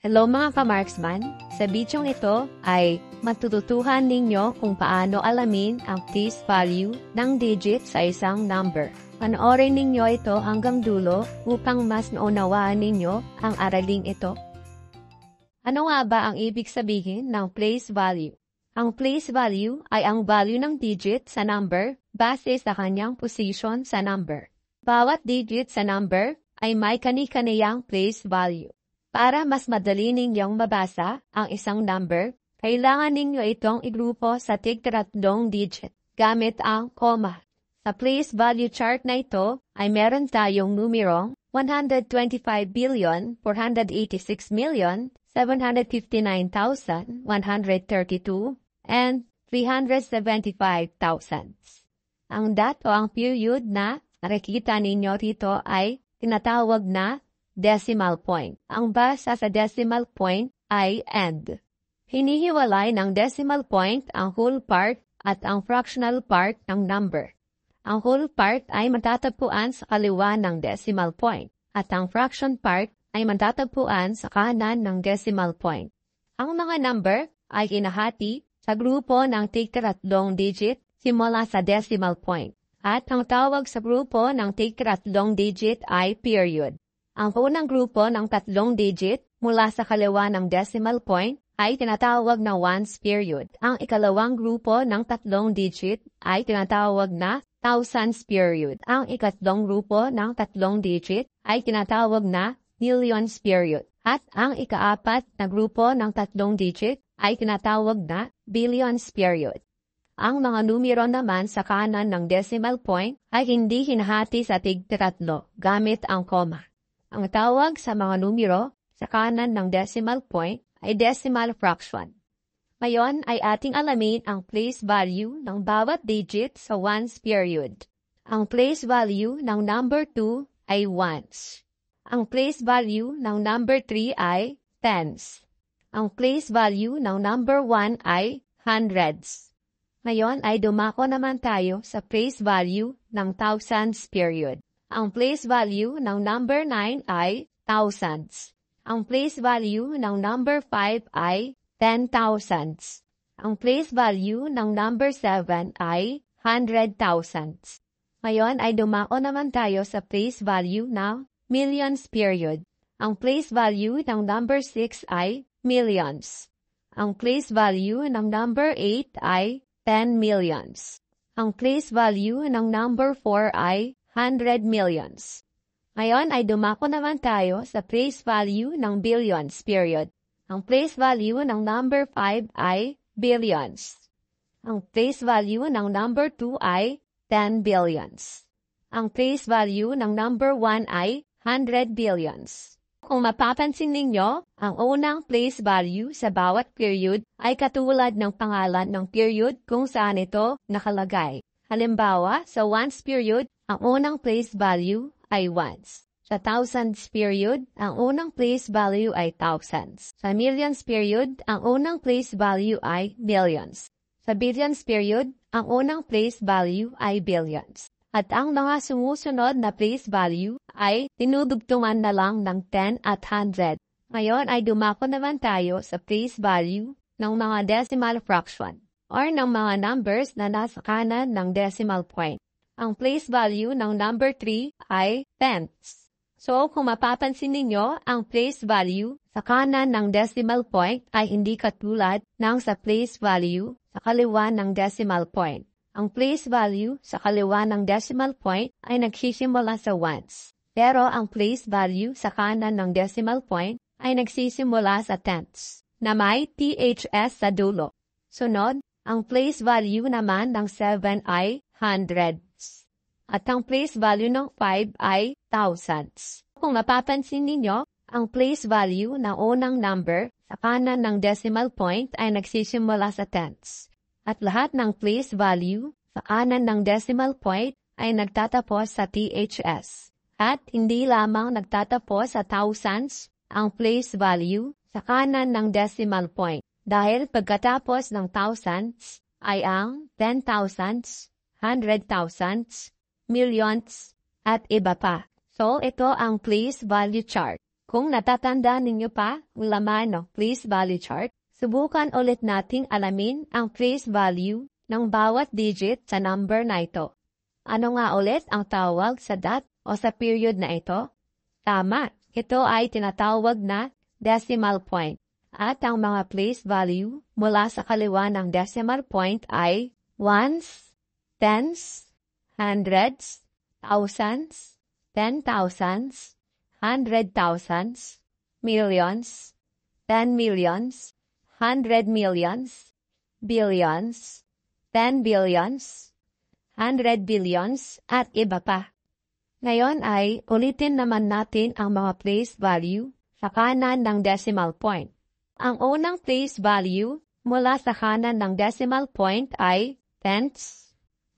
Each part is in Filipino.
Hello mga ka-marksman! Sa bidyong ito ay matututuhan ninyo kung paano alamin ang place value ng digit sa isang number. Panoorin ninyo ito hanggang dulo upang mas naunawaan ninyo ang araling ito. Ano nga ba ang ibig sabihin ng place value? Ang place value ay ang value ng digit sa number base sa kanyang position sa number. Bawat digit sa number ay may kani-kaniyang place value. Para mas madali ninyong mabasa ang isang number, kailangan ninyo itong igrupo sa tig-tatlong digit gamit ang comma. Sa place value chart na ito ay meron tayong numerong 125,486,759,132 and 375,000. Ang dot o ang period na nakikita ninyo rito ay tinatawag na decimal point. Ang basa sa decimal point ay end. Hinihiwalay ng decimal point ang whole part at ang fractional part ng number. Ang whole part ay matatagpuan sa kaliwa ng decimal point at ang fraction part ay matatagpuan sa kanan ng decimal point. Ang mga number ay inahati sa grupo ng tig-tatlong digit simula sa decimal point at ang tawag sa grupo ng tig-tatlong digit ay period. Ang unang grupo ng tatlong digit mula sa kaliwa ng decimal point ay tinatawag na ones period. Ang ikalawang grupo ng tatlong digit ay tinatawag na thousands period. Ang ikatlong grupo ng tatlong digit ay tinatawag na millions period. At ang ikaapat na grupo ng tatlong digit ay tinatawag na billions period. Ang mga numero naman sa kanan ng decimal point ay hindi hinahati sa tig-tatlo gamit ang comma. Ang tawag sa mga numero sa kanan ng decimal point ay decimal fraction. Ngayon ay ating alamin ang place value ng bawat digit sa ones period. Ang place value ng number 2 ay ones. Ang place value ng number 3 ay tens. Ang place value ng number 1 ay hundreds. Ngayon ay dumako naman tayo sa place value ng thousands period. Ang place value ng number 9 ay thousands. Ang place value ng number 5 ay 10,000s. Ang place value ng number 7 ay 100,000s. Ngayon ay dumako naman tayo sa place value ng millions period. Ang place value ng number 6 ay millions. Ang place value ng number 8 ay 10 millions. Ang place value ng number 4 ay 100 millions. Ngayon ay dumako naman tayo sa place value ng billions period. Ang place value ng number 5 ay billions. Ang place value ng number 2 ay 10 billions. Ang place value ng number 1 ay 100 billions. Kung mapapansin ninyo, ang unang place value sa bawat period ay katulad ng pangalan ng period kung saan ito nakalagay. Halimbawa, sa ones period, ang unang place value ay ones. Sa thousands period, ang unang place value ay thousands. Sa millions period, ang unang place value ay millions. Sa billions period, ang unang place value ay billions. At ang mga sumusunod na place value ay tinudugtungan na lang ng 10 at 100. Ngayon ay dumako naman tayo sa place value ng mga decimal fraction or ng mga numbers na nasa kanan ng decimal point. Ang place value ng number 3 ay tenths. So, kung mapapansin ninyo, ang place value sa kanan ng decimal point ay hindi katulad ng sa place value sa kaliwa ng decimal point. Ang place value sa kaliwa ng decimal point ay nagsisimula sa ones. Pero ang place value sa kanan ng decimal point ay nagsisimula sa tenths, na may THS sa dulo. Sunod, ang place value naman ng 7 ay hundreds. At ang place value ng 5 ay thousands. Kung mapapansin ninyo, ang place value ng unang number sa kanan ng decimal point ay nagsisimula sa tenths. At lahat ng place value sa kanan ng decimal point ay nagtatapos sa THS. At hindi lamang nagtatapos sa thousands ang place value sa kanan ng decimal point. Dahil pagkatapos ng thousands ay ang 10,000s, 100,000s, millions, at iba pa. So, ito ang place value chart. Kung natatandaan ninyo pa ang laman ng place value chart, subukan ulit nating alamin ang place value ng bawat digit sa number na ito. Ano nga ulit ang tawag sa dot o sa period na ito? Tama, ito ay tinatawag na decimal point. At ang mga place value mula sa kaliwa ng decimal point ay ones, tens, hundreds, thousands, 10,000s, 100,000s, millions, 10 millions, 100 millions, billions, 10 billions, 100 billions, at iba pa. Ngayon ay ulitin naman natin ang mga place value sa kanan ng decimal point. Ang unang place value mula sa kanan ng decimal point ay tens,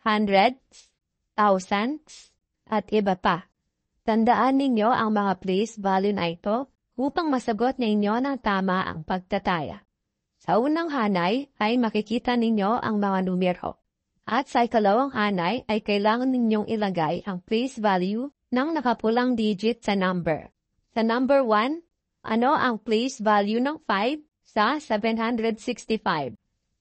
hundreds, thousands, at iba pa. Tandaan ninyo ang mga place value na ito upang masagot ninyo ng tama ang pagtataya. Sa unang hanay ay makikita ninyo ang mga numero. At sa ikalawang hanay ay kailangan ninyong ilagay ang place value ng nakapulang digit sa number. Sa number 1, ano ang place value ng 5 sa 765?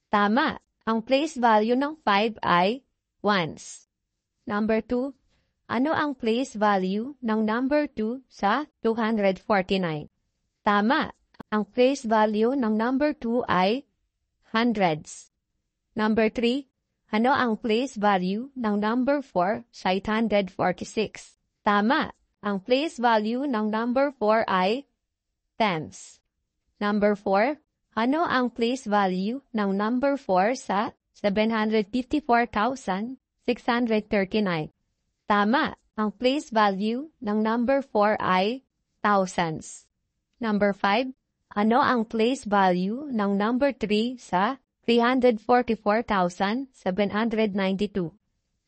Tama, ang place value ng 5 ay ones. Number 2, ano ang place value ng number 2 sa 249? Tama, ang place value ng number 2 ay hundreds. Number 3, ano ang place value ng number 4 sa 846? Tama, ang place value ng number 4 ay tens. Number 4, ano ang place value ng number 4 sa 754,639? Tama, ang place value ng number 4 ay thousands. Number 5, ano ang place value ng number 3 sa 344,792?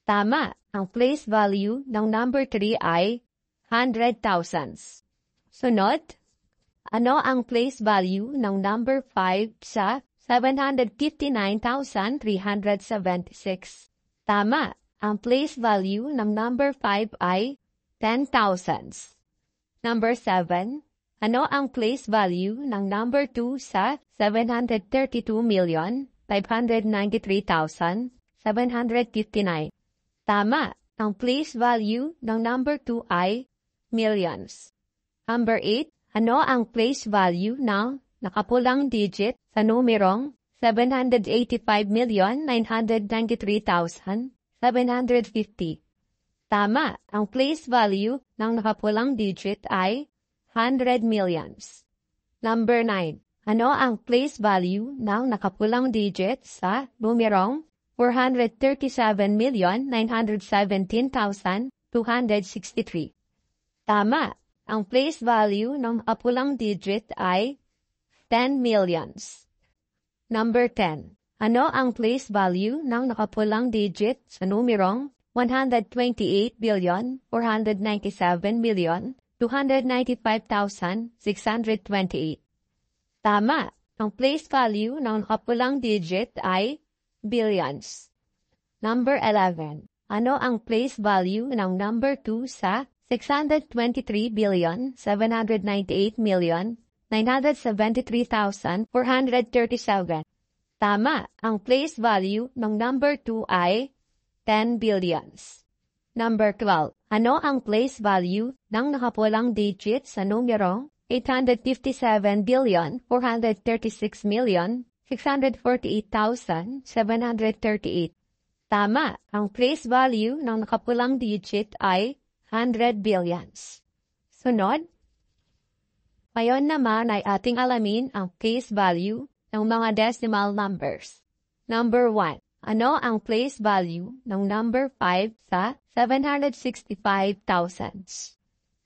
Tama, ang place value ng number 3 ay 100,000s. Sunod, ano ang place value ng number 5 sa 759,376? Tama, ang place value ng number 5 ay 10,000s. Number 7, ano ang place value ng number 2 sa 732,593,759? Tama, ang place value ng number 2 ay millions. Number 8, ano ang place value ng nakapulang digit sa numerong 785,993,750? Tama, ang place value ng nakapulang digit ay 100 millions. Number 9, ano ang place value ng nakapulang digit sa numerong 437,917,263? Tama, ang place value ng nakapulang digit ay 10 millions. Number 10, ano ang place value ng nakapulang digit sa numerong 128,497,295,628? Tama, ang place value ng nakapulang digit ay billions. Number 11, ano ang place value ng number 2 sa 623,798,973,437? Tama, ang place value ng number 2 ay 10 billions. Number 12, ano ang place value ng nakapulang digit sa numerong 857,436,648,738? Tama, ang place value ng nakapulang digit ay 100 billions. Sunod, ngayon naman ay ating alamin ang place value ng mga decimal numbers. Number 1, ano ang place value ng number 5 sa 765,000s?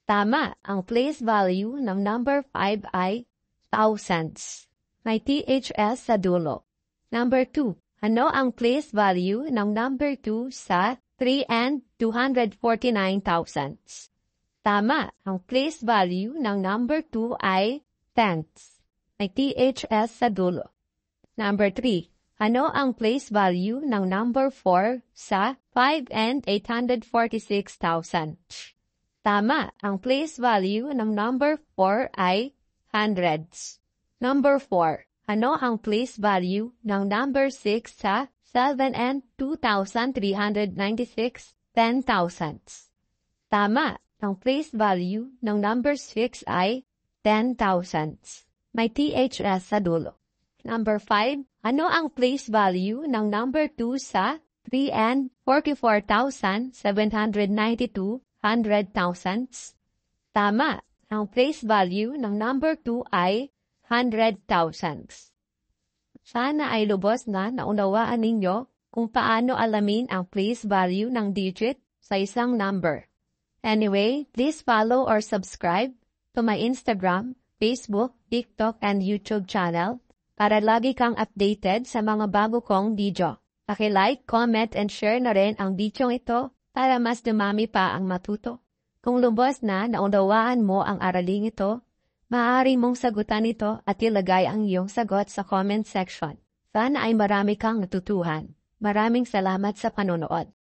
Tama, ang place value ng number 5 ay thousands. May THS sa dulo. Number 2, ano ang place value ng number 2 sa 3 and 249,000s? Tama, ang place value ng number 2 ay tenths. May THS sa dulo. Number 3, ano ang place value ng number 4 sa 5 and 846,000? Tama, ang place value ng number 4 ay hundreds. Number 4. Ano ang place value ng number 6 sa 7 and 2,396 ten thousands? Tama, ang place value ng number 6 ay 10 thousands. May THS sa dulo. Number 5. Ano ang place value ng number 2 sa 3 and 44,792 hundred thousands? Tama, ang place value ng number 2 ay 100 thousands. Sana ay lubos na naunawaan ninyo kung paano alamin ang place value ng digit sa isang number. Anyway, please follow or subscribe to my Instagram, Facebook, TikTok, and YouTube channel para lagi kang updated sa mga bago kong video. Paki-like, comment, and share na rin ang video ito para mas dumami pa ang matuto. Kung lubos na naunawaan mo ang araling ito, maaari mong sagutan ito at ilagay ang iyong sagot sa comment section. Sana ay marami kang natutuhan. Maraming salamat sa panonood.